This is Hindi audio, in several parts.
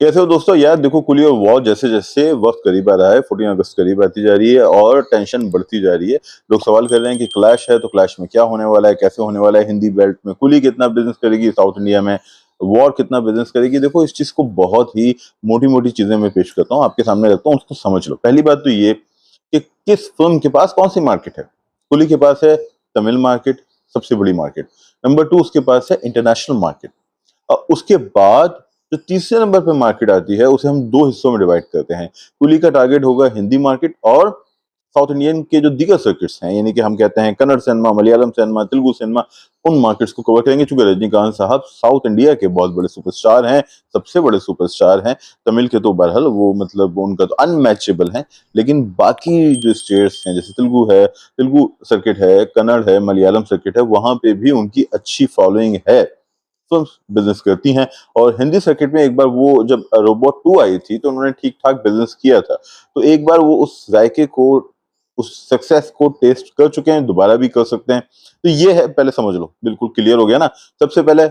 कैसे हो दोस्तों? यार देखो, कुली और वॉर जैसे जैसे वक्त करीब आ रहा है, 14 अगस्त करीब आती जा रही है और टेंशन बढ़ती जा रही है। लोग सवाल कर रहे हैं कि क्लैश है तो क्लैश में क्या होने वाला है, कैसे होने वाला है? हिंदी बेल्ट में कुली कितना बिजनेस करेगी, साउथ इंडिया में वॉर कितना बिजनेस करेगी? देखो, इस चीज को बहुत ही मोटी मोटी चीजें मैं पेश करता हूँ, आपके सामने रखता हूँ, उसको समझ लो। पहली बात तो ये कि किस फिल्म के पास कौन सी मार्केट है। कुली के पास है तमिल मार्केट, सबसे बड़ी मार्केट। नंबर टू, उसके पास है इंटरनेशनल मार्केट। उसके बाद जो तीसरे नंबर पे मार्केट आती है, उसे हम दो हिस्सों में डिवाइड करते हैं। कुली का टारगेट होगा हिंदी मार्केट और साउथ इंडियन के जो दीगर सर्किट्स हैं, यानी कि हम कहते हैं Kannada cinema, Malayalam cinema, Telugu cinema, उन मार्केट्स को कवर करेंगे। चूंकि रजनीकांत साहब साउथ इंडिया के बहुत बड़े सुपरस्टार हैं, सबसे बड़े सुपरस्टार हैं। तमिल के तो बहरहाल वो मतलब उनका तो अनमैचेबल है, लेकिन बाकी जो स्टेट्स हैं, जैसे तेलुगु है, तेलुगु सर्किट है, कन्नड़ है, मलयालम सर्किट है, वहां पे भी उनकी अच्छी फॉलोइंग है, फिल्म बिजनेस करती हैं। और हिंदी सर्किट में एक बार वो जब रोबोट 2 आई थी तो उन्होंने ठीक ठाक बिजनेस किया था। तो एक बार वो उस जायके को, उस सक्सेस को टेस्ट कर चुके हैं, दोबारा भी कर सकते हैं। तो ये है, पहले समझ लो, बिल्कुल क्लियर हो गया ना। सबसे पहले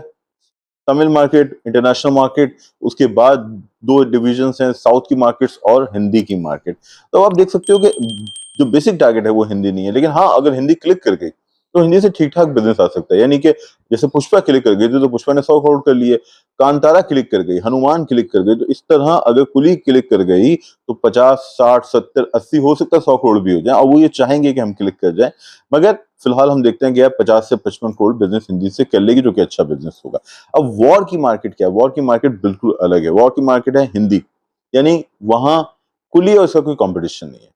तमिल मार्केट, इंटरनेशनल मार्केट, उसके बाद दो डिविजन्स हैं, साउथ की मार्केट्स और हिंदी की मार्केट। तो आप देख सकते हो कि जो बेसिक टारगेट है वो हिंदी नहीं है, लेकिन हाँ, अगर हिंदी क्लिक कर गई तो हिंदी से ठीक ठाक बिजनेस आ सकता है। यानी कि जैसे पुष्पा क्लिक कर गई थी तो पुष्पा ने 100 करोड़ कर लिए, कांतारा क्लिक कर गई, हनुमान क्लिक कर गई, तो इस तरह अगर कुली क्लिक कर गई तो 50, 60, 70, 80, हो सकता है 100 करोड़ भी हो जाए, और वो ये चाहेंगे कि हम क्लिक कर जाए। मगर फिलहाल हम देखते हैं कि यार 50 से 55 करोड़ बिजनेस हिंदी से कर लेगी, जो कि अच्छा बिजनेस होगा। अब वॉर की मार्केट क्या है? वॉर की मार्केट बिल्कुल अलग है। वॉर की मार्केट है हिंदी, यानी वहां कुली और इसका कोई कंपटीशन नहीं है।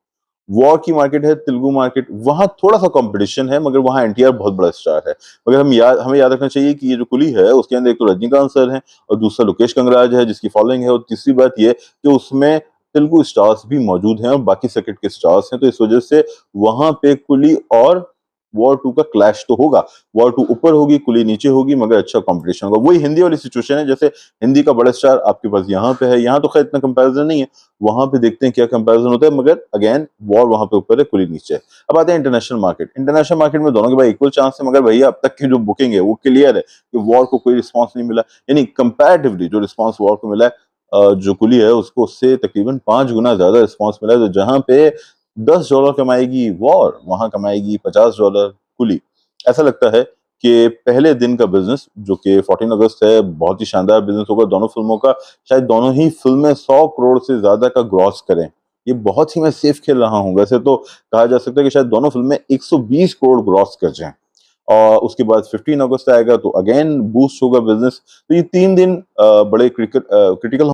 वॉर की मार्केट है तेलुगु मार्केट, वहां थोड़ा सा कंपटीशन है, मगर वहां एनटीआर बहुत बड़ा स्टार है। मगर हमें याद रखना चाहिए कि ये जो कुली है उसके अंदर एक तो रजनीकांत सर है और दूसरा लोकेश कंगराज है जिसकी फॉलोइंग है, और तीसरी बात ये कि उसमें तेलुगु स्टार्स भी मौजूद हैं और बाकी सर्किट के स्टार्स हैं। तो इस वजह से वहां पे कुली और वॉर टू का क्लैश तो होगा। वॉर टू ऊपर होगी, कुली नीचे होगी, मगर अच्छा कंपटीशन होगा। वही हिंदी वाली सिचुएशन है, जैसे हिंदी का बड़ा स्टार आपके पास यहाँ पे है, यहाँ तो खैर इतना कंपैरिजन नहीं है, वहां पे देखते हैं क्या कंपैरिजन होता है। मगर अगेन, वॉर वहां पे ऊपर है, कुली नीचे है। अब आते हैं इंटरनेशनल मार्केट। इंटरनेशनल मार्केट में दोनों के भाई इक्वल चांस है, मगर भैया अब तक की जो बुकिंग है वो क्लियर है कि वॉर को कोई रिस्पॉन्स नहीं मिला। यानी कंपैरेटिवली जो रिस्पॉन्स वॉर को मिला है, जो कुली है उसको उससे तकरीबन 5 गुना ज्यादा रिस्पॉन्स मिला है। तो जहां पे $10 कमाएगी वॉर, वहां कमाएगी $50 कुली। ऐसा लगता है कि पहले दिन का बिजनेस, जो कि 14 अगस्त है, बहुत ही शानदार बिजनेस होगा दोनों फिल्मों का। शायद दोनों ही फिल्में 100 करोड़ से ज्यादा का ग्रॉस करें। ये बहुत ही मैं सेफ खेल रहा हूँ। वैसे तो कहा जा सकता है कि शायद दोनों फिल्में 120 करोड़ ग्रॉस कर जाएं। और उसके बाद 15 अगस्त आएगा तो अगेन बूस्ट होगा बिजनेस। तो ये 3 दिन बड़े क्रिटिकल